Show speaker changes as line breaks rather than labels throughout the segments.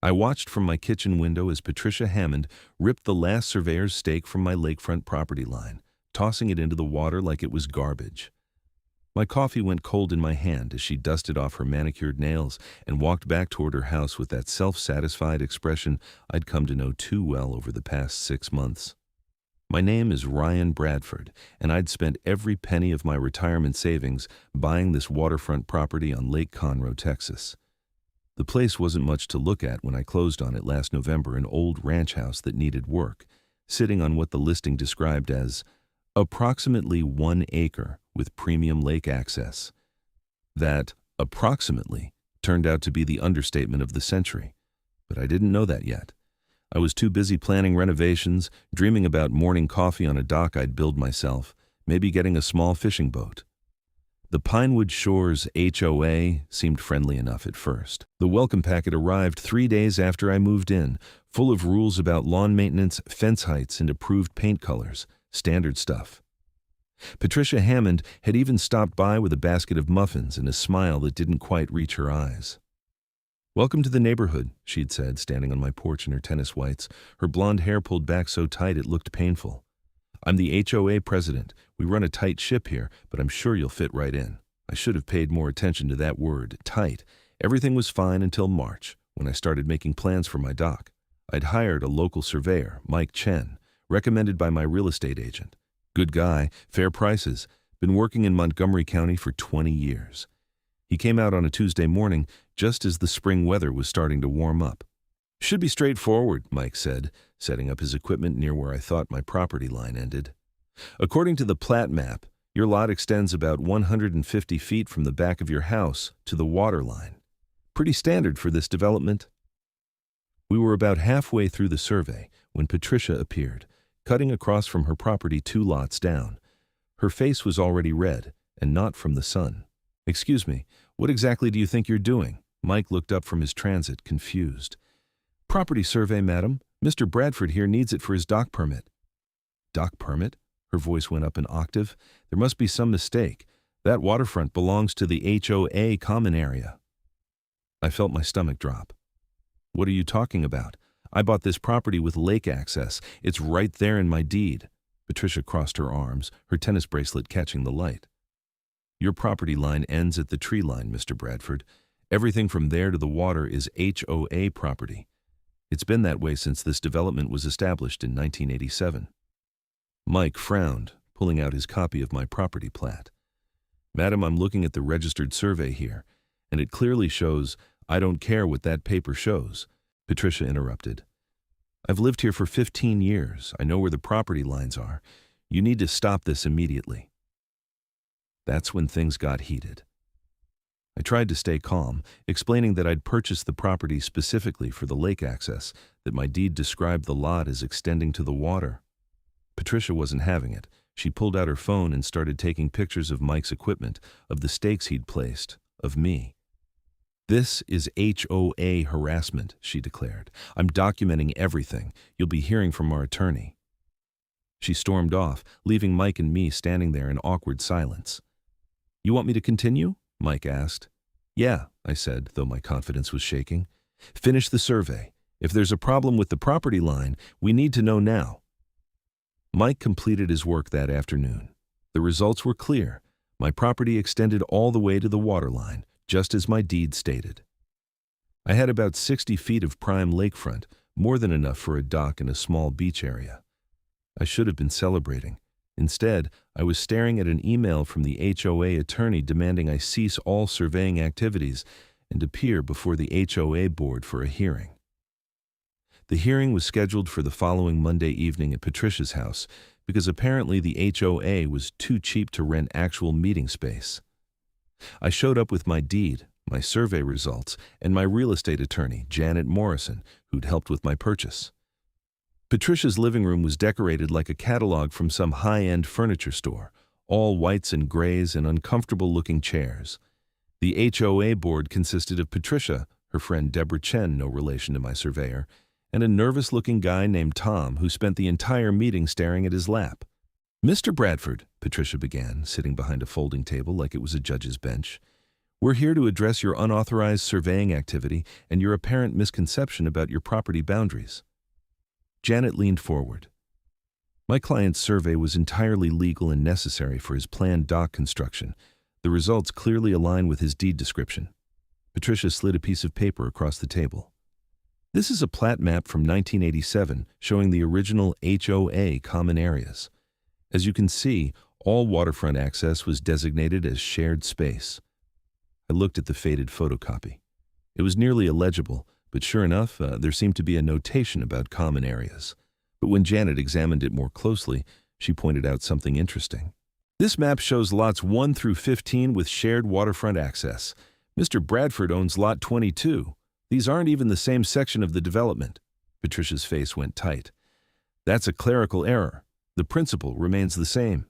I watched from my kitchen window as Patricia Hammond ripped the last surveyor's stake from my lakefront property line, tossing it into the water like it was garbage. My coffee went cold in my hand as she dusted off her manicured nails and walked back toward her house with that self-satisfied expression I'd come to know too well over the past 6 months. My name is Ryan Bradford, and I'd spent every penny of my retirement savings buying this waterfront property on Lake Conroe, Texas. The place wasn't much to look at when I closed on it last November, an old ranch house that needed work, sitting on what the listing described as approximately 1 acre with premium lake access. That approximately turned out to be the understatement of the century, but I didn't know that yet. I was too busy planning renovations, dreaming about morning coffee on a dock I'd build myself, maybe getting a small fishing boat. The Pinewood Shores HOA seemed friendly enough at first. The welcome packet arrived 3 days after I moved in, full of rules about lawn maintenance, fence heights, and approved paint colors. Standard stuff. Patricia Hammond had even stopped by with a basket of muffins and a smile that didn't quite reach her eyes. "Welcome to the neighborhood," she'd said, standing on my porch in her tennis whites, her blonde hair pulled back so tight it looked painful. "I'm the HOA president. We run a tight ship here, but I'm sure you'll fit right in." I should have paid more attention to that word, tight. Everything was fine until March, when I started making plans for my dock. I'd hired a local surveyor, Mike Chen, recommended by my real estate agent. Good guy, fair prices, been working in Montgomery County for 20 years. He came out on a Tuesday morning, just as the spring weather was starting to warm up. "Should be straightforward," Mike said, setting up his equipment near where I thought my property line ended. "According to the plat map, your lot extends about 150 feet from the back of your house to the water line. Pretty standard for this development." We were about halfway through the survey when Patricia appeared, cutting across from her property 2 lots down. Her face was already red, and not from the sun. "Excuse me, what exactly do you think you're doing?" Mike looked up from his transit, confused. "Property survey, madam. Mr. Bradford here needs it for his dock permit." "Dock permit?" Her voice went up an octave. "There must be some mistake. That waterfront belongs to the HOA common area." I felt my stomach drop. "What are you talking about? I bought this property with lake access. It's right there in my deed." Patricia crossed her arms, her tennis bracelet catching the light. "Your property line ends at the tree line, Mr. Bradford. Everything from there to the water is HOA property. It's been that way since this development was established in 1987. Mike frowned, pulling out his copy of my property plat. "Madam, I'm looking at the registered survey here, and it clearly shows I don't care what that paper shows." Patricia interrupted. "I've lived here for 15 years. I know where the property lines are. You need to stop this immediately." That's when things got heated. I tried to stay calm, explaining that I'd purchased the property specifically for the lake access, that my deed described the lot as extending to the water. Patricia wasn't having it. She pulled out her phone and started taking pictures of Mike's equipment, of the stakes he'd placed, of me. "This is HOA harassment," she declared. "I'm documenting everything. You'll be hearing from our attorney." She stormed off, leaving Mike and me standing there in awkward silence. "You want me to continue?" Mike asked. "Yeah," I said, though my confidence was shaking. "Finish the survey. If there's a problem with the property line, we need to know now." Mike completed his work that afternoon. The results were clear. My property extended all the way to the water line, just as my deed stated. I had about 60 feet of prime lakefront, more than enough for a dock and a small beach area. I should have been celebrating. Instead, I was staring at an email from the HOA attorney demanding I cease all surveying activities and appear before the HOA board for a hearing. The hearing was scheduled for the following Monday evening at Patricia's house because apparently the HOA was too cheap to rent actual meeting space. I showed up with my deed, my survey results, and my real estate attorney, Janet Morrison, who'd helped with my purchase. Patricia's living room was decorated like a catalog from some high-end furniture store, all whites and grays and uncomfortable-looking chairs. The HOA board consisted of Patricia, her friend Deborah Chen, no relation to my surveyor, and a nervous-looking guy named Tom who spent the entire meeting staring at his lap. "Mr. Bradford," Patricia began, sitting behind a folding table like it was a judge's bench, We're here to address your unauthorized surveying activity and your apparent misconception about your property boundaries. Janet leaned forward. My client's survey was entirely legal and necessary for his planned dock construction. The results clearly align with his deed description. Patricia slid a piece of paper across the table. This is a plat map from 1987 showing the original HOA common areas. As you can see, all waterfront access was designated as shared space. I looked at the faded photocopy. It was nearly illegible, but sure enough, there seemed to be a notation about common areas. But when Janet examined it more closely, she pointed out something interesting. This map shows lots 1 through 15 with shared waterfront access. Mr. Bradford owns lot 22. These aren't even the same section of the development. Patricia's face went tight. That's a clerical error. The principle remains the same.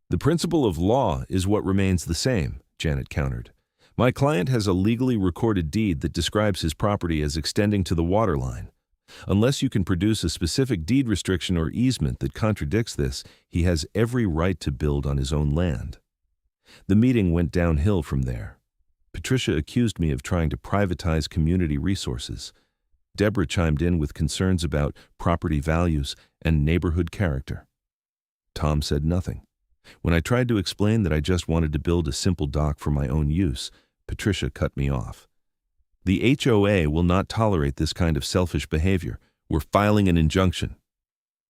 The principle of law is what remains the same, Janet countered. My client has a legally recorded deed that describes his property as extending to the waterline. Unless you can produce a specific deed restriction or easement that contradicts this, he has every right to build on his own land. The meeting went downhill from there. Patricia accused me of trying to privatize community resources. Deborah chimed in with concerns about property values and neighborhood character. Tom said nothing. When I tried to explain that I just wanted to build a simple dock for my own use, Patricia cut me off. The HOA will not tolerate this kind of selfish behavior. We're filing an injunction.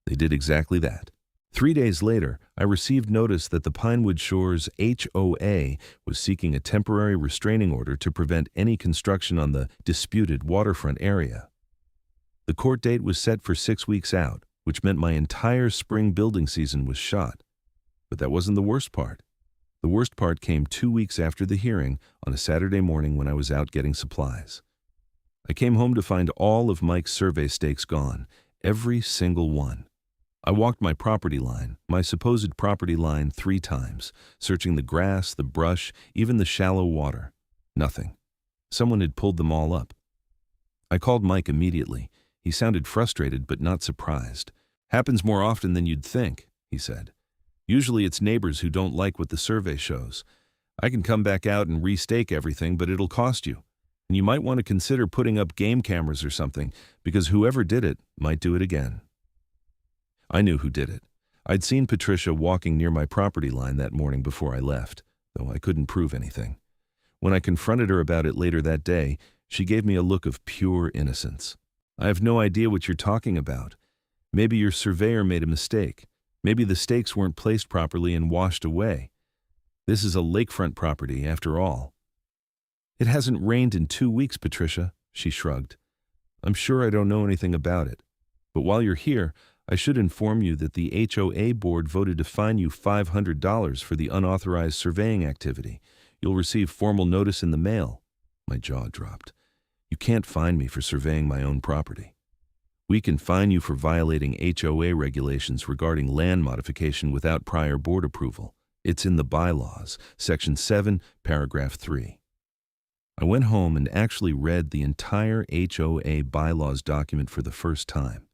They did exactly that. 3 days later, I received notice that the Pinewood Shores HOA was seeking a temporary restraining order to prevent any construction on the disputed waterfront area. The court date was set for 6 weeks out, which meant my entire spring building season was shot. But that wasn't the worst part. The worst part came 2 weeks after the hearing on a Saturday morning when I was out getting supplies. I came home to find all of Mike's survey stakes gone, every single one. I walked my property line, my supposed property line, 3 times, searching the grass, the brush, even the shallow water. Nothing. Someone had pulled them all up. I called Mike immediately. He sounded frustrated but not surprised. Happens more often than you'd think, he said. Usually it's neighbors who don't like what the survey shows. I can come back out and restake everything, but it'll cost you. And you might want to consider putting up game cameras or something, because whoever did it might do it again. I knew who did it. I'd seen Patricia walking near my property line that morning before I left, though I couldn't prove anything. When I confronted her about it later that day, she gave me a look of pure innocence. I have no idea what you're talking about. Maybe your surveyor made a mistake. Maybe the stakes weren't placed properly and washed away. This is a lakefront property, after all. It hasn't rained in 2 weeks, Patricia, she shrugged. I'm sure I don't know anything about it. But while you're here, I should inform you that the HOA board voted to fine you $500 for the unauthorized surveying activity. You'll receive formal notice in the mail. My jaw dropped. You can't fine me for surveying my own property. We can fine you for violating HOA regulations regarding land modification without prior board approval. It's in the bylaws, Section 7, Paragraph 3. I went home and actually read the entire HOA bylaws document for the first time.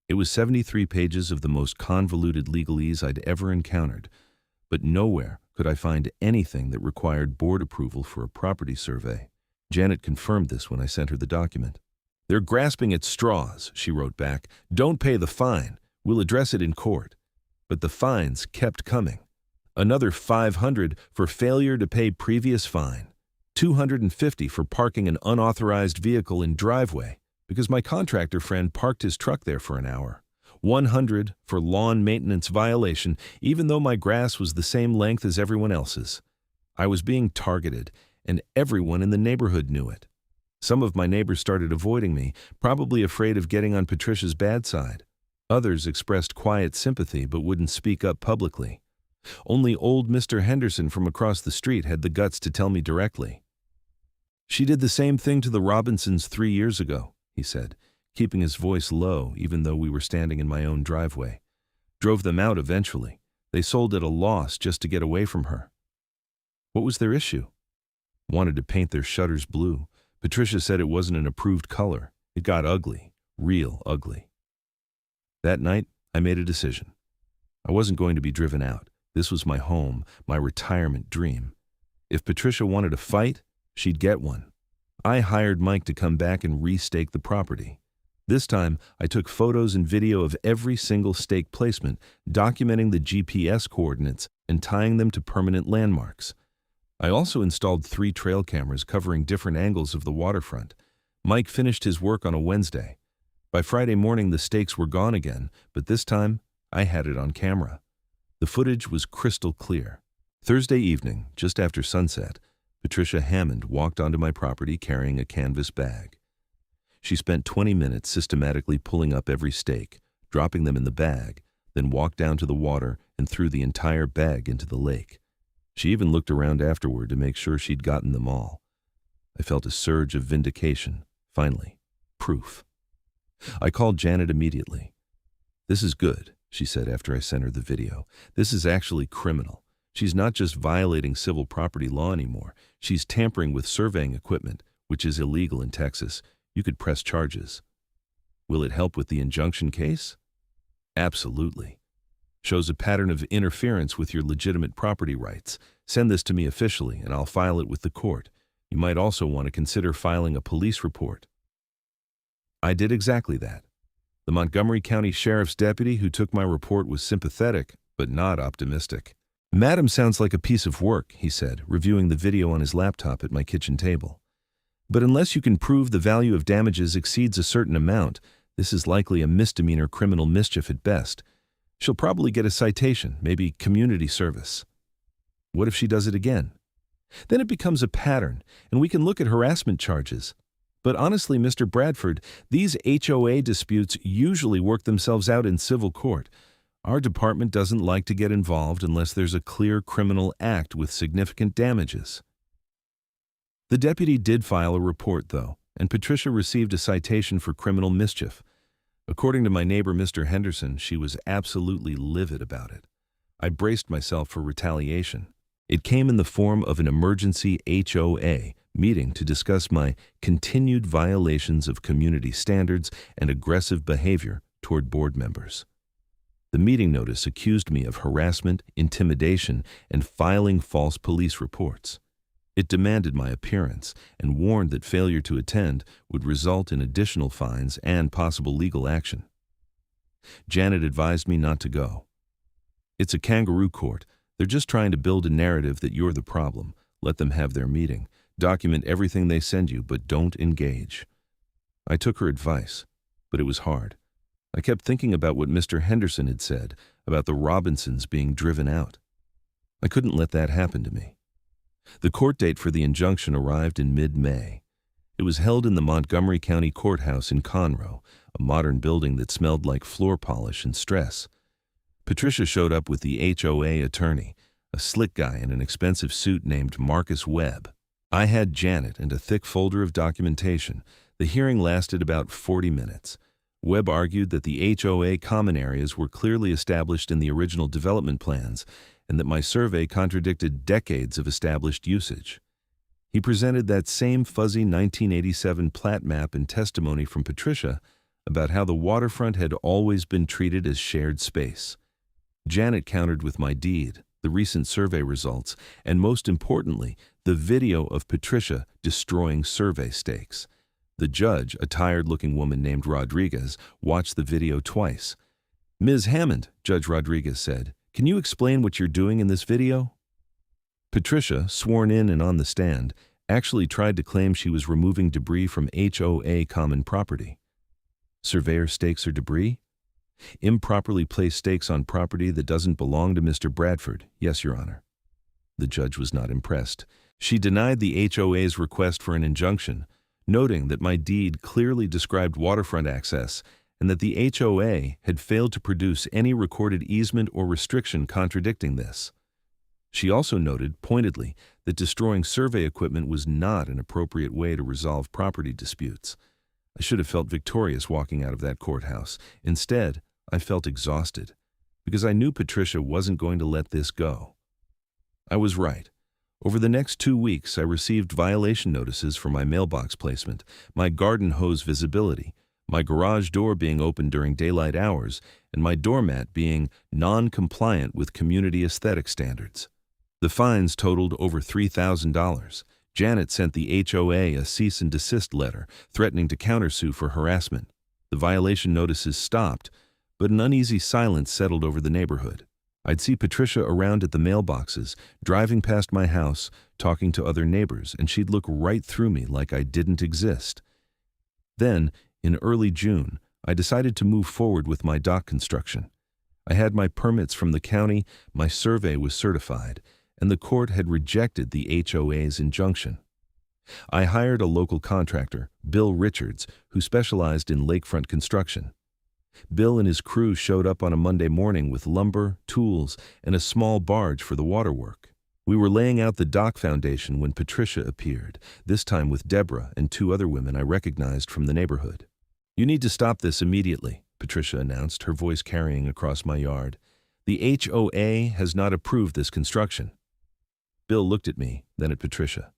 It was 73 pages of the most convoluted legalese I'd ever encountered, but nowhere could I find anything that required board approval for a property survey. Janet confirmed this when I sent her the document. They're grasping at straws, she wrote back. Don't pay the fine. We'll address it in court. But the fines kept coming. Another $500 for failure to pay previous fine. $250 for parking an unauthorized vehicle in driveway, because my contractor friend parked his truck there for an hour. $100 for lawn maintenance violation, even though my grass was the same length as everyone else's. I was being targeted, and everyone in the neighborhood knew it. Some of my neighbors started avoiding me, probably afraid of getting on Patricia's bad side. Others expressed quiet sympathy but wouldn't speak up publicly. Only old Mr. Henderson from across the street had the guts to tell me directly. She did the same thing to the Robinsons 3 years ago, he said, keeping his voice low even though we were standing in my own driveway. Drove them out eventually. They sold at a loss just to get away from her. What was their issue? Wanted to paint their shutters blue. Patricia said it wasn't an approved color. It got ugly, real ugly. That night, I made a decision. I wasn't going to be driven out. This was my home, my retirement dream. If Patricia wanted a fight, she'd get one. I hired Mike to come back and restake the property. This time, I took photos and video of every single stake placement, documenting the GPS coordinates and tying them to permanent landmarks. I also installed 3 trail cameras covering different angles of the waterfront. Mike finished his work on a Wednesday. By Friday morning, the stakes were gone again, but this time, I had it on camera. The footage was crystal clear. Thursday evening, just after sunset, Patricia Hammond walked onto my property carrying a canvas bag. She spent 20 minutes systematically pulling up every stake, dropping them in the bag, then walked down to the water and threw the entire bag into the lake. She even looked around afterward to make sure she'd gotten them all. I felt a surge of vindication. Finally, proof. I called Janet immediately. "This is good," she said after I sent her the video. "This is actually criminal. She's not just violating civil property law anymore. She's tampering with surveying equipment, which is illegal in Texas. You could press charges." "Will it help with the injunction case?" "Absolutely. Shows a pattern of interference with your legitimate property rights. Send this to me officially, and I'll file it with the court. You might also want to consider filing a police report." I did exactly that. The Montgomery County Sheriff's deputy who took my report was sympathetic, but not optimistic. "Madam sounds like a piece of work," he said, reviewing the video on his laptop at my kitchen table. "But unless you can prove the value of damages exceeds a certain amount, this is likely a misdemeanor criminal mischief at best. She'll probably get a citation, maybe community service." "What if she does it again?" "Then it becomes a pattern, and we can look at harassment charges. But honestly, Mr. Bradford, these HOA disputes usually work themselves out in civil court. Our department doesn't like to get involved unless there's a clear criminal act with significant damages." The deputy did file a report, though, and Patricia received a citation for criminal mischief. According to my neighbor, Mr. Henderson, she was absolutely livid about it. I braced myself for retaliation. It came in the form of an emergency HOA meeting to discuss my continued violations of community standards and aggressive behavior toward board members. The meeting notice accused me of harassment, intimidation, and filing false police reports. It demanded my appearance and warned that failure to attend would result in additional fines and possible legal action. Janet advised me not to go. "It's a kangaroo court. They're just trying to build a narrative that you're the problem. Let them have their meeting. Document everything they send you, but don't engage." I took her advice, but it was hard. I kept thinking about what Mr. Henderson had said about the Robinsons being driven out. I couldn't let that happen to me. The court date for the injunction arrived in mid-May. It was held in the Montgomery County Courthouse in Conroe, a modern building that smelled like floor polish and stress. Patricia showed up with the HOA attorney, a slick guy in an expensive suit named Marcus Webb. I had Janet and a thick folder of documentation. The hearing lasted about 40 minutes. Webb argued that the HOA common areas were clearly established in the original development plans and that my survey contradicted decades of established usage. He presented that same fuzzy 1987 plat map and testimony from Patricia about how the waterfront had always been treated as shared space. Janet countered with my deed, the recent survey results, and most importantly, the video of Patricia destroying survey stakes. The judge, a tired-looking woman named Rodriguez, watched the video twice. "Ms. Hammond," Judge Rodriguez said, "can you explain what you're doing in this video?" Patricia, sworn in and on the stand, actually tried to claim she was removing debris from HOA common property. Surveyor stakes are debris? Improperly placed stakes on property that doesn't belong to Mr. Bradford, yes, Your Honor. The judge was not impressed. She denied the HOA's request for an injunction, noting that my deed clearly described waterfront access and that the HOA had failed to produce any recorded easement or restriction contradicting this. She also noted, pointedly, that destroying survey equipment was not an appropriate way to resolve property disputes. I should have felt victorious walking out of that courthouse. Instead, I felt exhausted, because I knew Patricia wasn't going to let this go. I was right. Over the next 2 weeks, I received violation notices for my mailbox placement, my garden hose visibility, my garage door being open during daylight hours, and my doormat being non-compliant with community aesthetic standards. The fines totaled over $3,000. Janet sent the HOA a cease and desist letter, threatening to countersue for harassment. The violation notices stopped, but an uneasy silence settled over the neighborhood. I'd see Patricia around at the mailboxes, driving past my house, talking to other neighbors, and she'd look right through me like I didn't exist. Then, in early June, I decided to move forward with my dock construction. I had my permits from the county, my survey was certified, and the court had rejected the HOA's injunction. I hired a local contractor, Bill Richards, who specialized in lakefront construction. Bill and his crew showed up on a Monday morning with lumber, tools, and a small barge for the waterwork. We were laying out the dock foundation when Patricia appeared, this time with Deborah and 2 other women I recognized from the neighborhood. "You need to stop this immediately," Patricia announced, her voice carrying across my yard. "The HOA has not approved this construction." Bill looked at me, then at Patricia.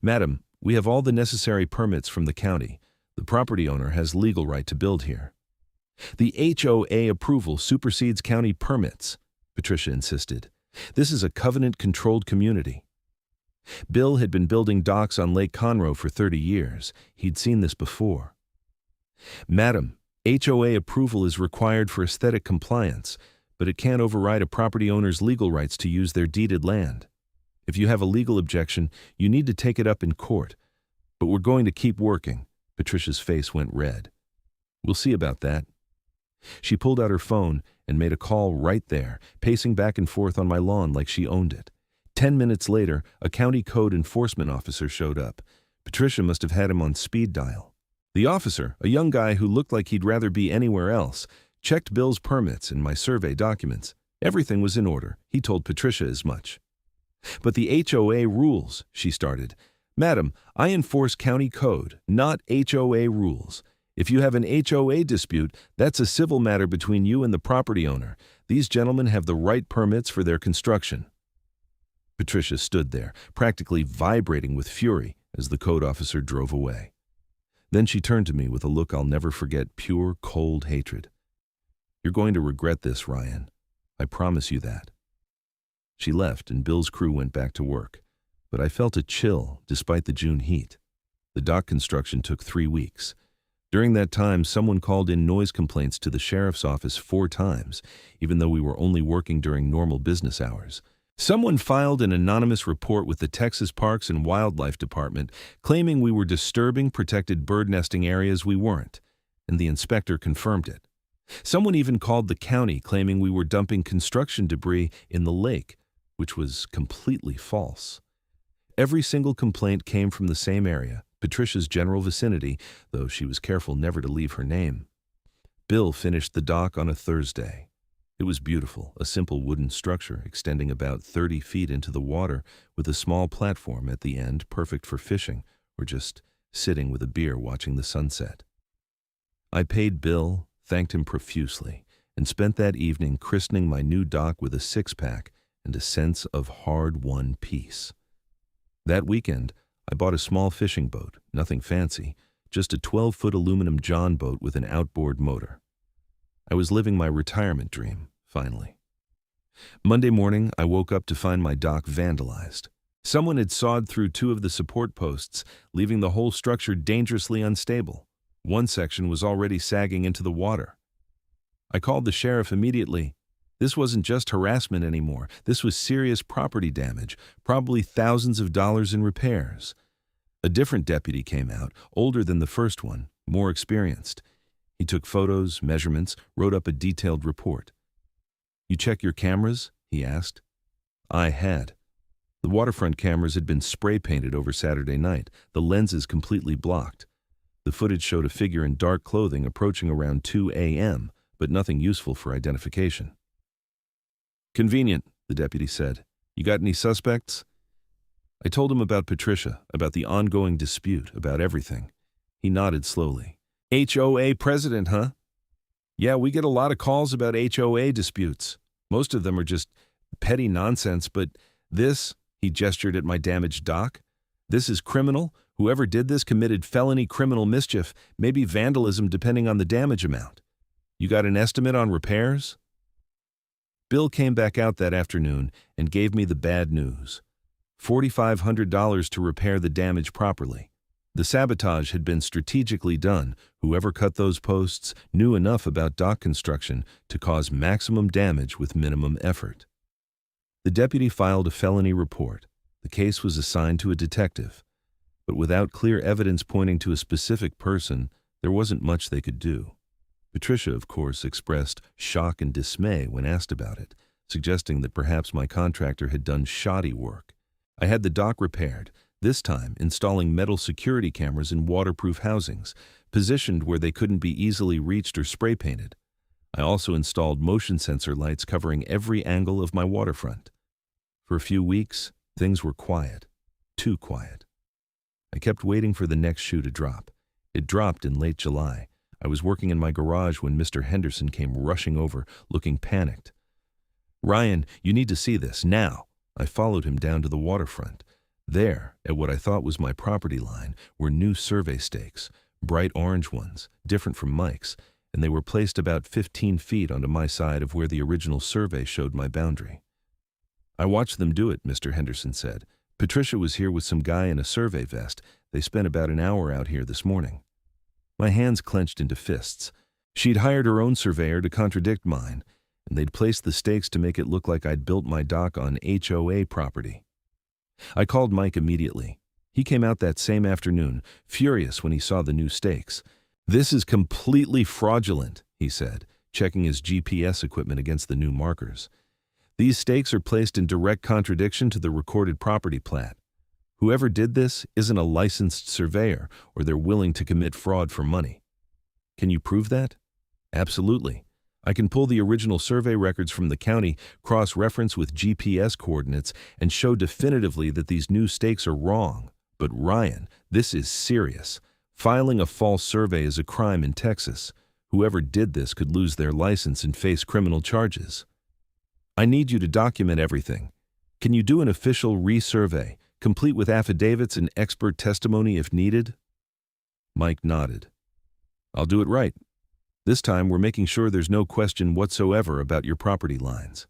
"Madam, we have all the necessary permits from the county. The property owner has legal right to build here." "The HOA approval supersedes county permits," Patricia insisted. "This is a covenant-controlled community." Bill had been building docks on Lake Conroe for 30 years. He'd seen this before. "Madam, HOA approval is required for aesthetic compliance, but it can't override a property owner's legal rights to use their deeded land. If you have a legal objection, you need to take it up in court. But we're going to keep working." Patricia's face went red. "We'll see about that." She pulled out her phone and made a call right there, pacing back and forth on my lawn like she owned it. 10 minutes later, a county code enforcement officer showed up. Patricia must have had him on speed dial. The officer, a young guy who looked like he'd rather be anywhere else, checked Bill's permits and my survey documents. Everything was in order. He told Patricia as much. "But the HOA rules," she started. "Madam, I enforce county code, not HOA rules. If you have an HOA dispute, that's a civil matter between you and the property owner. These gentlemen have the right permits for their construction." Patricia stood there, practically vibrating with fury as the code officer drove away. Then she turned to me with a look I'll never forget, pure, cold hatred. "You're going to regret this, Ryan. I promise you that." She left, and Bill's crew went back to work. But I felt a chill despite the June heat. The dock construction took 3 weeks. During that time, someone called in noise complaints to the sheriff's office 4 times, even though we were only working during normal business hours. Someone filed an anonymous report with the Texas Parks and Wildlife Department claiming we were disturbing protected bird nesting areas we weren't, and the inspector confirmed it. Someone even called the county claiming we were dumping construction debris in the lake, which was completely false. Every single complaint came from the same area, Patricia's general vicinity, though she was careful never to leave her name. Bill finished the dock on a Thursday. It was beautiful, a simple wooden structure extending about 30 feet into the water with a small platform at the end, perfect for fishing or just sitting with a beer watching the sunset. I paid Bill, thanked him profusely, and spent that evening christening my new dock with a 6-pack and a sense of hard-won peace. That weekend, I bought a small fishing boat, nothing fancy, just a 12-foot aluminum John boat with an outboard motor. I was living my retirement dream, finally. Monday morning, I woke up to find my dock vandalized. Someone had sawed through 2 of the support posts, leaving the whole structure dangerously unstable. One section was already sagging into the water. I called the sheriff immediately. This wasn't just harassment anymore. This was serious property damage, probably thousands of dollars in repairs. A different deputy came out, older than the first one, more experienced. He took photos, measurements, wrote up a detailed report. "You check your cameras?" he asked. I had. The Waterfront cameras had been spray-painted over Saturday night, the lenses completely blocked. The footage showed a figure in dark clothing approaching around 2 a.m., but nothing useful for identification. "Convenient," the deputy said. "You got any suspects?" I told him about Patricia, about the ongoing dispute, about everything. He nodded slowly. "HOA president, huh?" "Yeah, we get a lot of calls about HOA disputes. Most of them are just petty nonsense, but this," he gestured at my damaged dock, "this is criminal. Whoever did this committed felony criminal mischief, maybe vandalism depending on the damage amount. You got an estimate on repairs?" Bill came back out that afternoon and gave me the bad news. $4,500 to repair the damage properly. The sabotage had been strategically done. Whoever cut those posts knew enough about dock construction to cause maximum damage with minimum effort. The deputy filed a felony report. The case was assigned to a detective. But without clear evidence pointing to a specific person, there wasn't much they could do. Patricia, of course, expressed shock and dismay when asked about it, suggesting that perhaps my contractor had done shoddy work. I had the dock repaired, this time installing metal security cameras in waterproof housings, positioned where they couldn't be easily reached or spray painted. I also installed motion sensor lights covering every angle of my waterfront. For a few weeks, things were quiet, too quiet. I kept waiting for the next shoe to drop. It dropped in late July. I was working in my garage when Mr. Henderson came rushing over, looking panicked. "Ryan, you need to see this, now." I followed him down to the waterfront. There, at what I thought was my property line, were new survey stakes, bright orange ones, different from Mike's, and they were placed about 15 feet onto my side of where the original survey showed my boundary. "I watched them do it," Mr. Henderson said. "Patricia was here with some guy in a survey vest. They spent about an hour out here this morning." My hands clenched into fists. She'd hired her own surveyor to contradict mine, and they'd placed the stakes to make it look like I'd built my dock on HOA property. I called Mike immediately. He came out that same afternoon, furious when he saw the new stakes. "This is completely fraudulent," he said, checking his GPS equipment against the new markers. "These stakes are placed in direct contradiction to the recorded property plat. Whoever did this isn't a licensed surveyor, or they're willing to commit fraud for money." "Can you prove that?" "Absolutely. I can pull the original survey records from the county, cross-reference with GPS coordinates, and show definitively that these new stakes are wrong. But Ryan, this is serious. Filing a false survey is a crime in Texas. Whoever did this could lose their license and face criminal charges. I need you to document everything. Can you do an official resurvey, complete with affidavits and expert testimony if needed?" Mike nodded. "I'll do it right. This time we're making sure there's no question whatsoever about your property lines."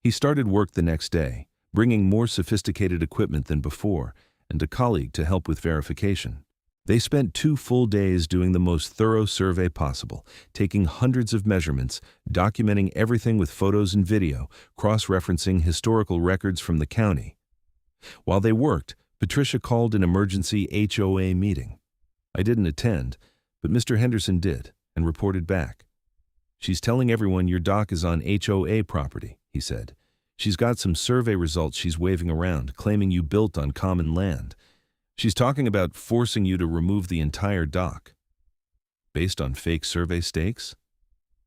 He started work the next day, bringing more sophisticated equipment than before, and a colleague to help with verification. They spent 2 full days doing the most thorough survey possible, taking hundreds of measurements, documenting everything with photos and video, cross-referencing historical records from the county. While they worked, Patricia called an emergency HOA meeting. I didn't attend, but Mr. Henderson did, and reported back. "She's telling everyone your dock is on HOA property," he said. "She's got some survey results she's waving around, claiming you built on common land. She's talking about forcing you to remove the entire dock." "Based on fake survey stakes?"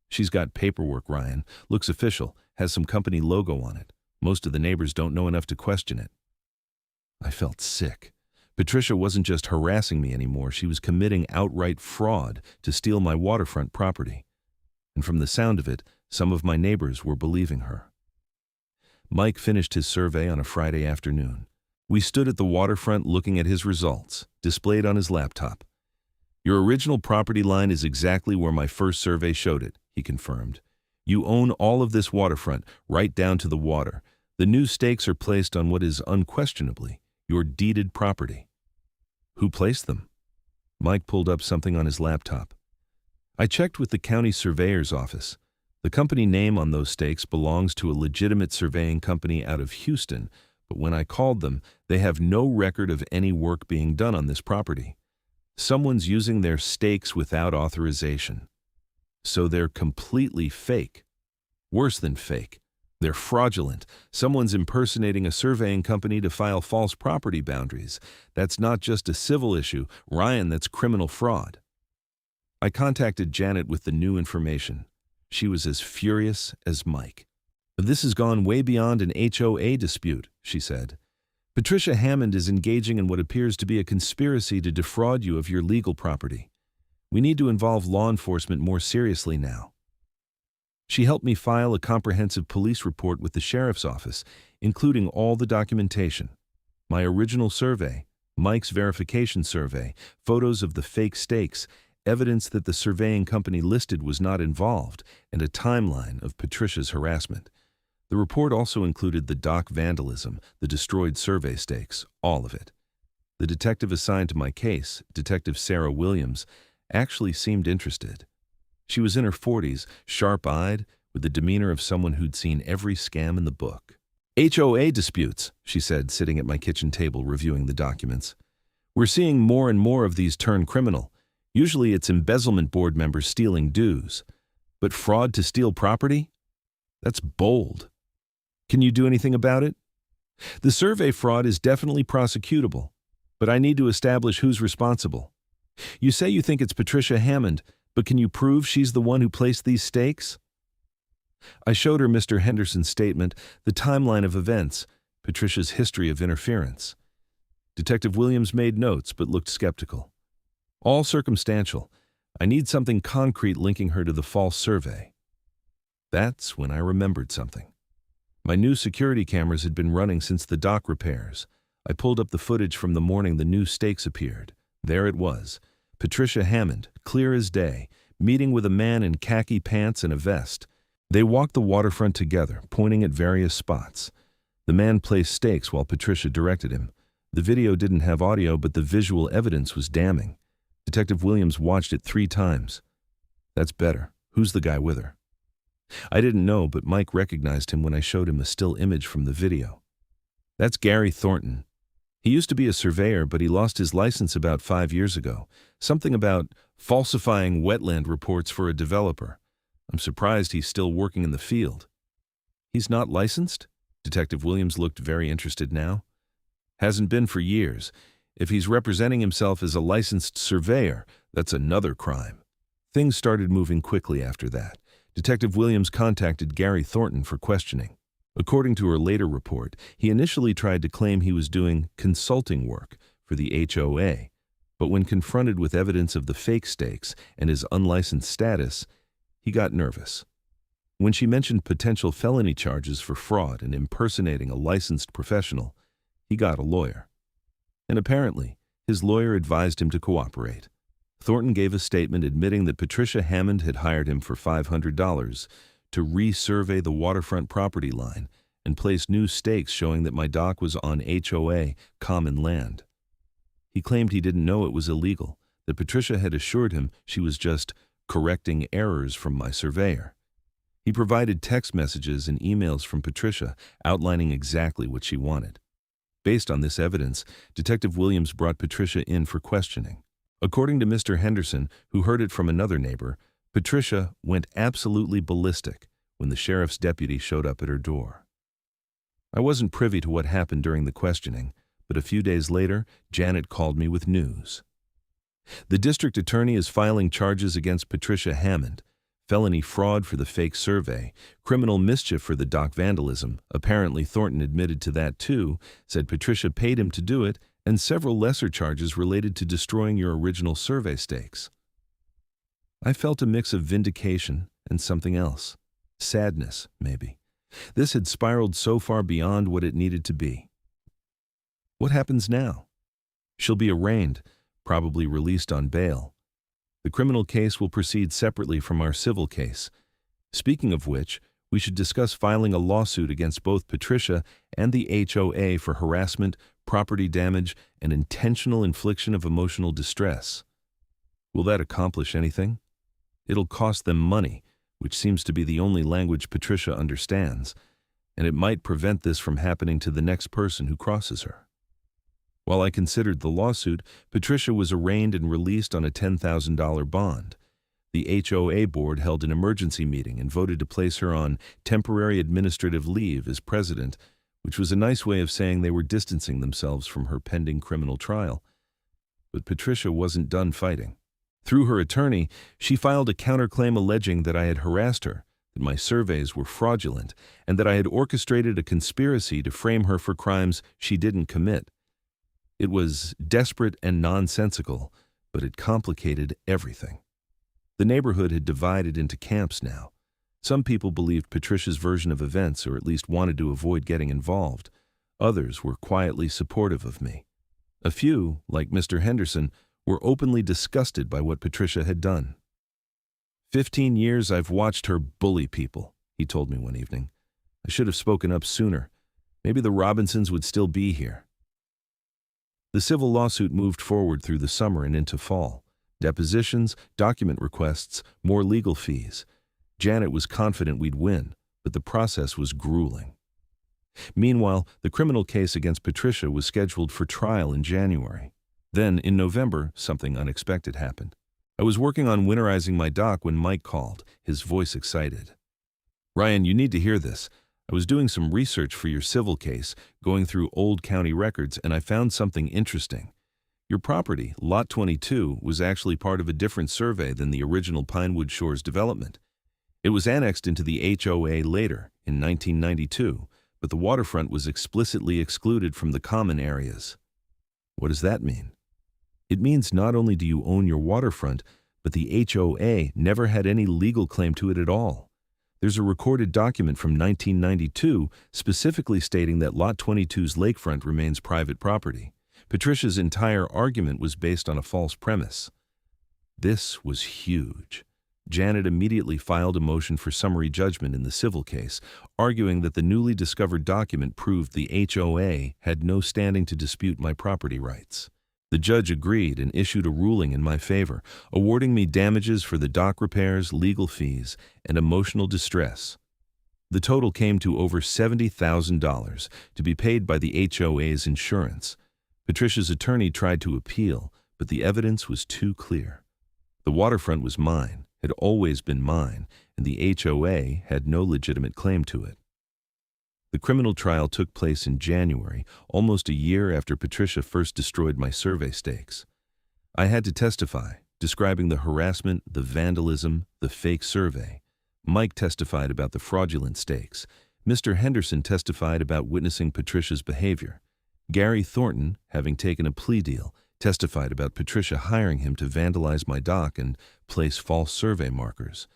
"She's got paperwork, Ryan. Looks official, has some company logo on it. Most of the neighbors don't know enough to question it." I felt sick. Patricia wasn't just harassing me anymore, she was committing outright fraud to steal my waterfront property. And from the sound of it, some of my neighbors were believing her. Mike finished his survey on a Friday afternoon. We stood at the waterfront looking at his results, displayed on his laptop. "Your original property line is exactly where my first survey showed it," he confirmed. "You own all of this waterfront, right down to the water. The new stakes are placed on what is unquestionably your deeded property." "Who placed them?" Mike pulled up something on his laptop. "I checked with the county surveyor's office. The company name on those stakes belongs to a legitimate surveying company out of Houston, but when I called them, they have no record of any work being done on this property. Someone's using their stakes without authorization. So they're completely fake. Worse than fake. They're fraudulent. Someone's impersonating a surveying company to file false property boundaries. That's not just a civil issue, Ryan, that's criminal fraud." I contacted Janet with the new information. She was as furious as Mike. "This has gone way beyond an HOA dispute," she said. "Patricia Hammond is engaging in what appears to be a conspiracy to defraud you of your legal property. We need to involve law enforcement more seriously now." She helped me file a comprehensive police report with the sheriff's office, including all the documentation. My original survey, Mike's verification survey, photos of the fake stakes, evidence that the surveying company listed was not involved, and a timeline of Patricia's harassment. The report also included the dock vandalism, the destroyed survey stakes, all of it. The detective assigned to my case, Detective Sarah Williams, actually seemed interested. She was in her 40s, sharp-eyed, with the demeanor of someone who'd seen every scam in the book. HOA disputes, she said, sitting at my kitchen table reviewing the documents. We're seeing more and more of these turn criminal. Usually it's embezzlement board members stealing dues. But fraud to steal property? That's bold. Can you do anything about it? The survey fraud is definitely prosecutable, but I need to establish who's responsible. You say you think it's Patricia Hammond, but can you prove she's the one who placed these stakes? I showed her Mr. Henderson's statement, the timeline of events, Patricia's history of interference. Detective Williams made notes but looked skeptical. All circumstantial. I need something concrete linking her to the false survey. That's when I remembered something. My new security cameras had been running since the dock repairs. I pulled up the footage from the morning the new stakes appeared. There it was. Patricia Hammond, clear as day, meeting with a man in khaki pants and a vest. They walked the waterfront together, pointing at various spots. The man placed stakes while Patricia directed him. The video didn't have audio, but the visual evidence was damning. Detective Williams watched it 3 times. That's better. Who's the guy with her? I didn't know, but Mike recognized him when I showed him a still image from the video. That's Gary Thornton. He used to be a surveyor, but he lost his license about 5 years ago. Something about falsifying wetland reports for a developer. I'm surprised he's still working in the field. He's not licensed? Detective Williams looked very interested now. Hasn't been for years. If he's representing himself as a licensed surveyor, that's another crime. Things started moving quickly after that. Detective Williams contacted Gary Thornton for questioning. According to her later report, he initially tried to claim he was doing consulting work for the HOA, but when confronted with evidence of the fake stakes and his unlicensed status, he got nervous. When she mentioned potential felony charges for fraud and impersonating a licensed professional, he got a lawyer. And apparently, his lawyer advised him to cooperate. Thornton gave a statement admitting that Patricia Hammond had hired him for $500 to resurvey the waterfront property line and place new stakes showing that my dock was on HOA common land. He claimed he didn't know it was illegal, that Patricia had assured him she was just correcting errors from my surveyor. He provided text messages and emails from Patricia outlining exactly what she wanted. Based on this evidence, Detective Williams brought Patricia in for questioning. According to Mr. Henderson, who heard it from another neighbor, Patricia went absolutely ballistic when the sheriff's deputy showed up at her door. I wasn't privy to what happened during the questioning, but a few days later, Janet called me with news. The district attorney is filing charges against Patricia Hammond, felony fraud for the fake survey, criminal mischief for the dock vandalism. Apparently Thornton admitted to that too, said Patricia paid him to do it, and several lesser charges related to destroying your original survey stakes. I felt a mix of vindication and something else. Sadness, maybe. This had spiraled so far beyond what it needed to be. What happens now? She'll be arraigned, probably released on bail. The criminal case will proceed separately from our civil case. Speaking of which, we should discuss filing a lawsuit against both Patricia and the HOA for harassment, property damage, and intentional infliction of emotional distress. Will that accomplish anything? It'll cost them money, which seems to be the only language Patricia understands, and it might prevent this from happening to the next person who crosses her. While I considered the lawsuit, Patricia was arraigned and released on a $10,000 bond. The HOA board held an emergency meeting and voted to place her on temporary administrative leave as president, which was a nice way of saying they were distancing themselves from her pending criminal trial. But Patricia wasn't done fighting. Through her attorney, she filed a counterclaim alleging that I had harassed her, that my surveys were fraudulent, and that I had orchestrated a conspiracy to frame her for crimes she didn't commit. It was desperate and nonsensical, but it complicated everything. The neighborhood had divided into camps now. Some people believed Patricia's version of events, or at least wanted to avoid getting involved. Others were quietly supportive of me. A few, like Mr. Henderson, were openly disgusted by what Patricia had done. 15 years I've watched her bully people, he told me one evening. I should have spoken up sooner. Maybe the Robinsons would still be here. The civil lawsuit moved forward through the summer and into fall. Depositions, document requests, more legal fees. Janet was confident we'd win, but the process was grueling. Meanwhile, the criminal case against Patricia was scheduled for trial in January. Then, in November, something unexpected happened. I was working on winterizing my dock when Mike called, his voice excited. "Ryan, you need to hear this. I was doing some research for your civil case, going through old county records, and I found something interesting. Your property, Lot 22, was actually part of a different survey than the original Pinewood Shores development. It was annexed into the HOA later, in 1992, but the waterfront was explicitly excluded from the common areas." What does that mean? It means not only do you own your waterfront, but the HOA never had any legal claim to it at all. There's a recorded document from 1992 specifically stating that Lot 22's lakefront remains private property. Patricia's entire argument was based on a false premise. This was huge. Janet immediately filed a motion for summary judgment in the civil case, arguing that the newly discovered document proved the HOA had no standing to dispute my property rights. The judge agreed and issued a ruling in my favor, awarding me damages for the dock repairs, legal fees, and emotional distress. The total came to over $70,000 to be paid by the HOA's insurance. Patricia's attorney tried to appeal, but the evidence was too clear. The waterfront was mine, had always been mine, and the HOA had no legitimate claim to it. The criminal trial took place in January, almost a year after Patricia first destroyed my survey stakes. I had to testify, describing the harassment, the vandalism, the fake survey. Mike testified about the fraudulent stakes. Mr. Henderson testified about witnessing Patricia's behavior. Gary Thornton, having taken a plea deal, testified about Patricia hiring him to vandalize my dock and place false survey markers.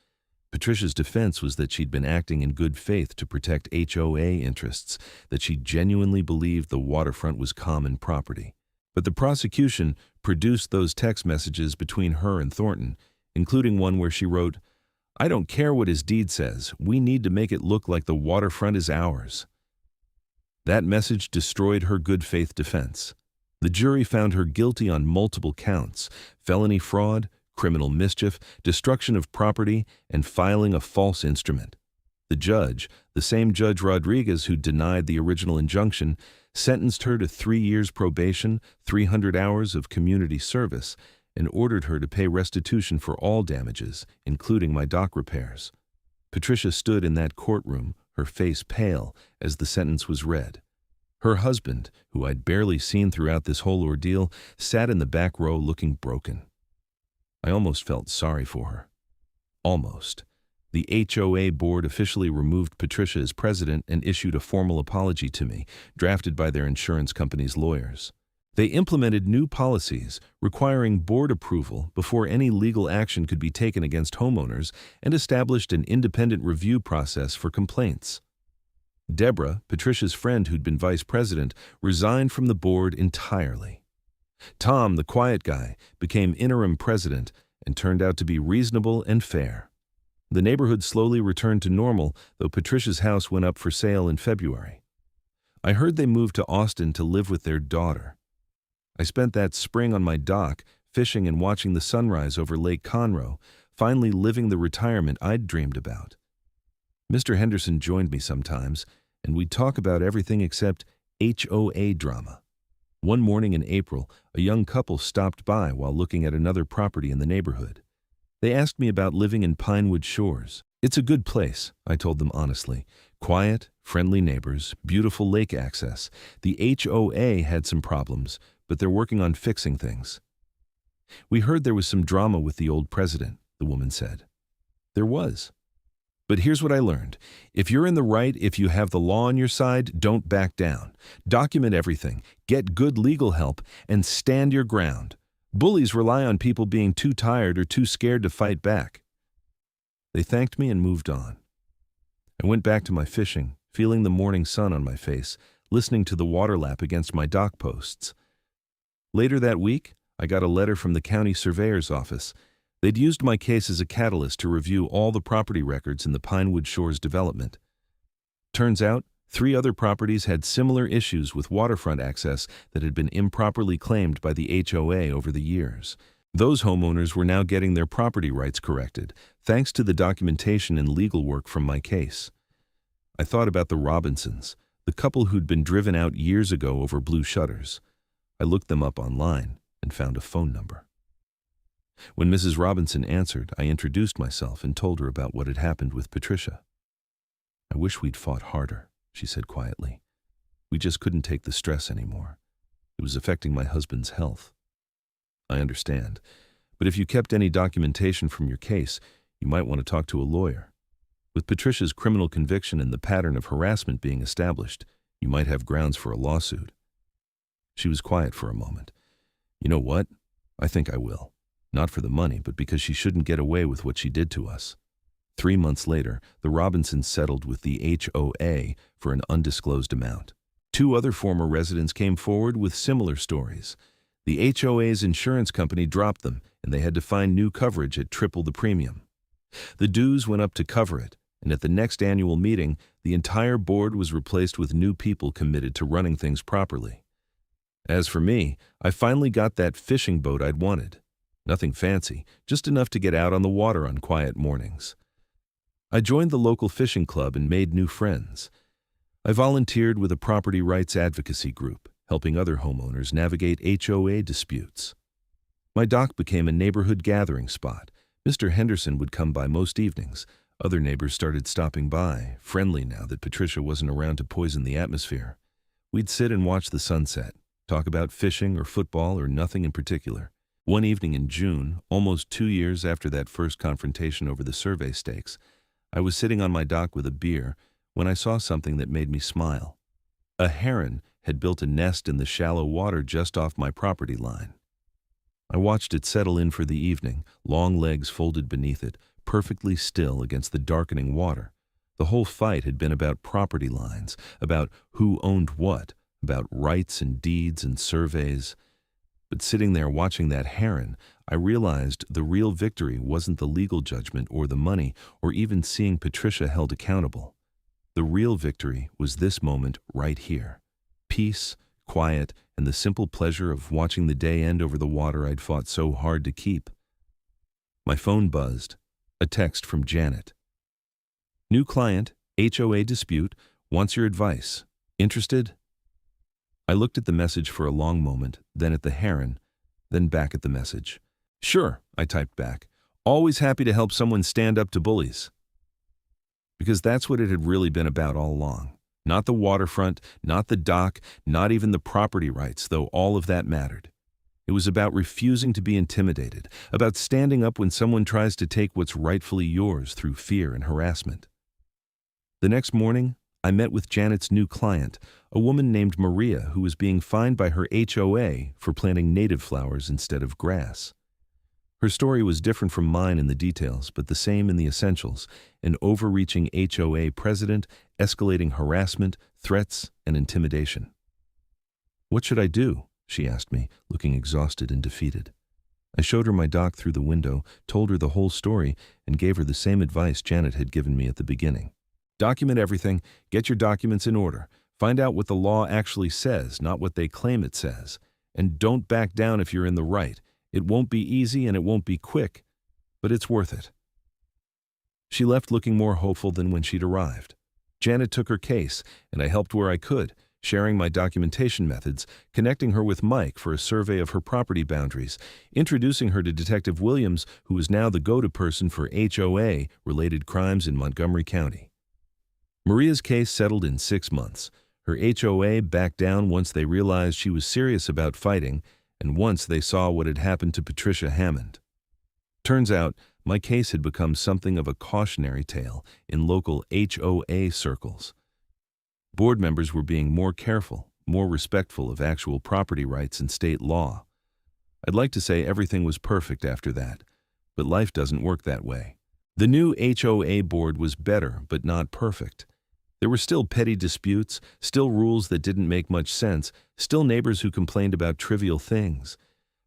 Patricia's defense was that she'd been acting in good faith to protect HOA interests, that she genuinely believed the waterfront was common property. But the prosecution produced those text messages between her and Thornton, including one where she wrote, "I don't care what his deed says, we need to make it look like the waterfront is ours." That message destroyed her good faith defense. The jury found her guilty on multiple counts: felony fraud, criminal mischief, destruction of property, and filing a false instrument. The judge, the same Judge Rodriguez who denied the original injunction, sentenced her to 3 years probation, 300 hours of community service, and ordered her to pay restitution for all damages, including my dock repairs. Patricia stood in that courtroom, her face pale, as the sentence was read. Her husband, who I'd barely seen throughout this whole ordeal, sat in the back row looking broken. I almost felt sorry for her. Almost. The HOA board officially removed Patricia as president and issued a formal apology to me, drafted by their insurance company's lawyers. They implemented new policies requiring board approval before any legal action could be taken against homeowners and established an independent review process for complaints. Deborah, Patricia's friend who'd been vice president, resigned from the board entirely. Tom, the quiet guy, became interim president and turned out to be reasonable and fair. The neighborhood slowly returned to normal, though Patricia's house went up for sale in February. I heard they moved to Austin to live with their daughter. I spent that spring on my dock, fishing and watching the sunrise over Lake Conroe, finally living the retirement I'd dreamed about. Mr. Henderson joined me sometimes, and we'd talk about everything except HOA drama. One morning in April, a young couple stopped by while looking at another property in the neighborhood. They asked me about living in Pinewood Shores. "It's a good place," I told them honestly. "Quiet, friendly neighbors, beautiful lake access. The HOA had some problems, but they're working on fixing things." "We heard there was some drama with the old president," the woman said. There was. But here's what I learned. If you're in the right, if you have the law on your side, don't back down. Document everything, get good legal help, and stand your ground. Bullies rely on people being too tired or too scared to fight back. They thanked me and moved on. I went back to my fishing, feeling the morning sun on my face, listening to the water lap against my dock posts. Later that week, I got a letter from the county surveyor's office. They'd used my case as a catalyst to review all the property records in the Pinewood Shores development. Turns out, 3 other properties had similar issues with waterfront access that had been improperly claimed by the HOA over the years. Those homeowners were now getting their property rights corrected, thanks to the documentation and legal work from my case. I thought about the Robinsons, the couple who'd been driven out years ago over blue shutters. I looked them up online and found a phone number. When Mrs. Robinson answered, I introduced myself and told her about what had happened with Patricia. "I wish we'd fought harder," she said quietly. "We just couldn't take the stress anymore. It was affecting my husband's health." "I understand, but if you kept any documentation from your case, you might want to talk to a lawyer. With Patricia's criminal conviction and the pattern of harassment being established, you might have grounds for a lawsuit." She was quiet for a moment. "You know what? I think I will. Not for the money, but because she shouldn't get away with what she did to us." 3 months later, the Robinsons settled with the HOA for an undisclosed amount. 2 other former residents came forward with similar stories. The HOA's insurance company dropped them, and they had to find new coverage at triple the premium. The dues went up to cover it, and at the next annual meeting, the entire board was replaced with new people committed to running things properly. As for me, I finally got that fishing boat I'd wanted. Nothing fancy, just enough to get out on the water on quiet mornings. I joined the local fishing club and made new friends. I volunteered with a property rights advocacy group, helping other homeowners navigate HOA disputes. My dock became a neighborhood gathering spot. Mr. Henderson would come by most evenings. Other neighbors started stopping by, friendly now that Patricia wasn't around to poison the atmosphere. We'd sit and watch the sunset, talk about fishing or football or nothing in particular. One evening in June, almost 2 years after that first confrontation over the survey stakes, I was sitting on my dock with a beer when I saw something that made me smile. A heron had built a nest in the shallow water just off my property line. I watched it settle in for the evening, long legs folded beneath it, perfectly still against the darkening water. The whole fight had been about property lines, about who owned what, about rights and deeds and surveys. But sitting there watching that heron, I realized the real victory wasn't the legal judgment or the money or even seeing Patricia held accountable. The real victory was this moment right here. Peace, quiet, and the simple pleasure of watching the day end over the water I'd fought so hard to keep. My phone buzzed. A text from Janet. "New client, HOA dispute, wants your advice. Interested?" I looked at the message for a long moment, then at the heron, then back at the message. "Sure," I typed back. "Always happy to help someone stand up to bullies." Because that's what it had really been about all along. Not the waterfront, not the dock, not even the property rights, though all of that mattered. It was about refusing to be intimidated, about standing up when someone tries to take what's rightfully yours through fear and harassment. The next morning, I met with Janet's new client, a woman named Maria who was being fined by her HOA for planting native flowers instead of grass. Her story was different from mine in the details, but the same in the essentials: an overreaching HOA president, escalating harassment, threats, and intimidation. "What should I do?" she asked me, looking exhausted and defeated. I showed her my dock through the window, told her the whole story, and gave her the same advice Janet had given me at the beginning. "Document everything, get your documents in order, find out what the law actually says, not what they claim it says, and don't back down if you're in the right. It won't be easy and it won't be quick, but it's worth it." She left looking more hopeful than when she'd arrived. Janet took her case, and I helped where I could, sharing my documentation methods, connecting her with Mike for a survey of her property boundaries, introducing her to Detective Williams, who is now the go-to person for HOA-related crimes in Montgomery County. Maria's case settled in 6 months. Her HOA backed down once they realized she was serious about fighting, and once they saw what had happened to Patricia Hammond. Turns out, my case had become something of a cautionary tale in local HOA circles. Board members were being more careful, more respectful of actual property rights and state law. I'd like to say everything was perfect after that, but life doesn't work that way. The new HOA board was better, but not perfect. There were still petty disputes, still rules that didn't make much sense, still neighbors who complained about trivial things.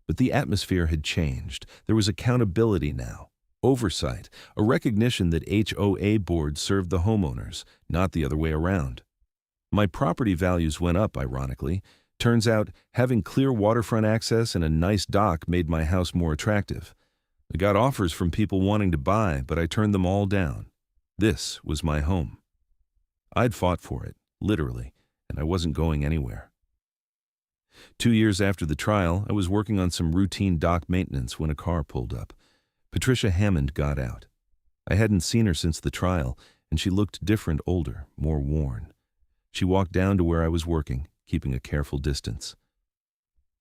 But the atmosphere had changed. There was accountability now, oversight, a recognition that HOA boards served the homeowners, not the other way around. My property values went up, ironically. Turns out, having clear waterfront access and a nice dock made my house more attractive. I got offers from people wanting to buy, but I turned them all down. This was my home. I'd fought for it, literally, and I wasn't going anywhere. 2 years after the trial, I was working on some routine dock maintenance when a car pulled up. Patricia Hammond got out. I hadn't seen her since the trial, and she looked different, older, more worn. She walked down to where I was working, keeping a careful distance.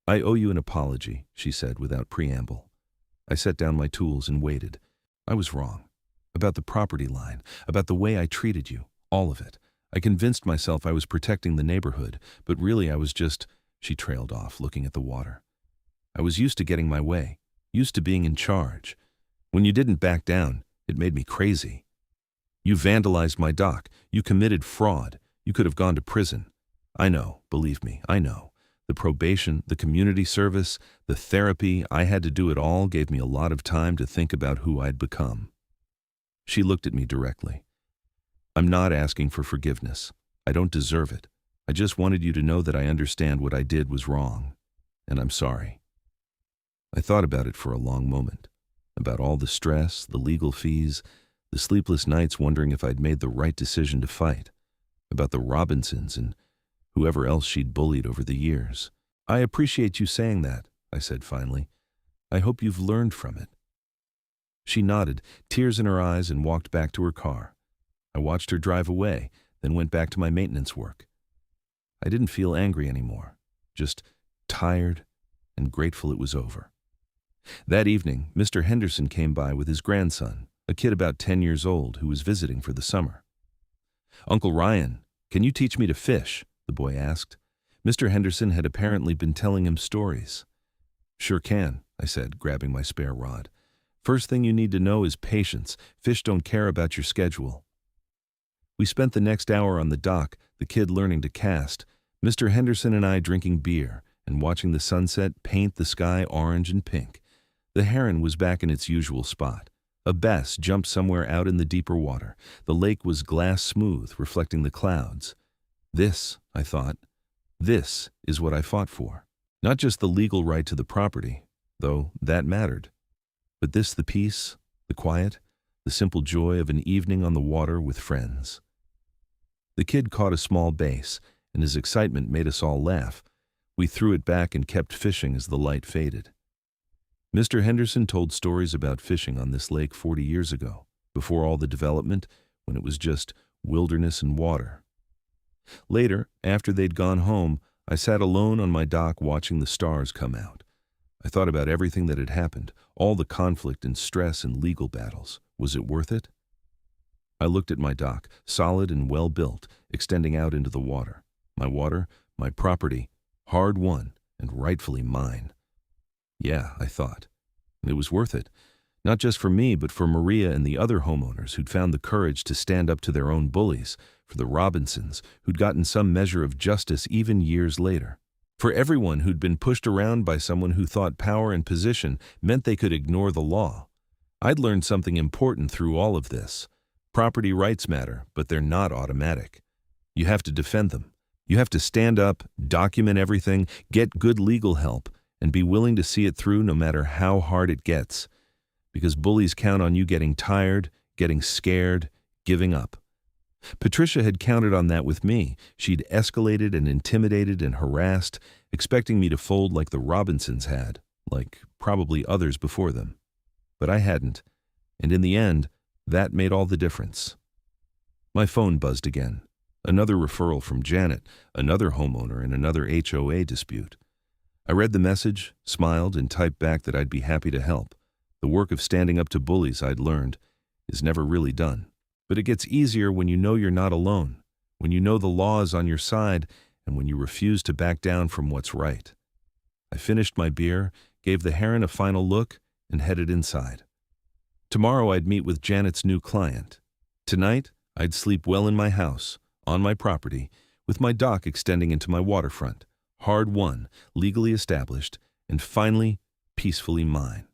"I owe you an apology," she said without preamble. I set down my tools and waited. I was wrong. About the property line, about the way I treated you, all of it. I convinced myself I was protecting the neighborhood, but really I was just... She trailed off, looking at the water. I was used to getting my way, used to being in charge. When you didn't back down, it made me crazy. You vandalized my dock. You committed fraud. You could have gone to prison. I know, believe me, I know. The probation, the community service, the therapy, I had to do it all gave me a lot of time to think about who I'd become. She looked at me directly. "I'm not asking for forgiveness. I don't deserve it. I just wanted you to know that I understand what I did was wrong, and I'm sorry." I thought about it for a long moment, about all the stress, the legal fees, the sleepless nights wondering if I'd made the right decision to fight, about the Robinsons and whoever else she'd bullied over the years. "I appreciate you saying that," I said finally. "I hope you've learned from it." She nodded, tears in her eyes, and walked back to her car. I watched her drive away, then went back to my maintenance work. I didn't feel angry anymore, just tired and grateful it was over. That evening, Mr. Henderson came by with his grandson, a kid about 10 years old who was visiting for the summer. "Uncle Ryan, can you teach me to fish?" the boy asked. Mr. Henderson had apparently been telling him stories. "Sure can," I said, grabbing my spare rod. "First thing you need to know is patience. Fish don't care about your schedule." We spent the next hour on the dock, the kid learning to cast, Mr. Henderson and I drinking beer and watching the sunset paint the sky orange and pink. The heron was back in its usual spot. A bass jumped somewhere out in the deeper water. The lake was glass smooth, reflecting the clouds. This, I thought, this is what I fought for. Not just the legal right to the property, though that mattered, but this, the peace, the quiet, the simple joy of an evening on the water with friends. The kid caught a small bass, and his excitement made us all laugh. We threw it back and kept fishing as the light faded. Mr. Henderson told stories about fishing on this lake 40 years ago, before all the development, when it was just wilderness and water. Later, after they'd gone home, I sat alone on my dock watching the stars come out. I thought about everything that had happened, all the conflict and stress and legal battles. Was it worth it? I looked at my dock, solid and well-built, extending out into the water. My property, hard-won and rightfully mine. Yeah, I thought. It was worth it. Not just for me, but for Maria and the other homeowners who'd found the courage to stand up to their own bullies, for the Robinsons, who'd gotten some measure of justice even years later. For everyone who'd been pushed around by someone who thought power and position meant they could ignore the law. I'd learned something important through all of this. Property rights matter, but they're not automatic. You have to defend them. You have to stand up, document everything, get good legal help, and be willing to see it through no matter how hard it gets. Because bullies count on you getting tired, getting scared, giving up. Patricia had counted on that with me. She'd escalated and intimidated and harassed, expecting me to fold like the Robinsons had, like probably others before them. But I hadn't, and in the end, that made all the difference. My phone buzzed again. Another referral from Janet, another homeowner in another HOA dispute. I read the message, smiled, and typed back that I'd be happy to help. The work of standing up to bullies, I'd learned, is never really done. But it gets easier when you know you're not alone, when you know the law is on your side, and when you refuse to back down from what's right. I finished my beer, gave the heron a final look, and headed inside. Tomorrow I'd meet with Janet's new client. Tonight, I'd sleep well in my house, on my property, with my dock extending into my waterfront, hard won, legally established, and finally peacefully mine.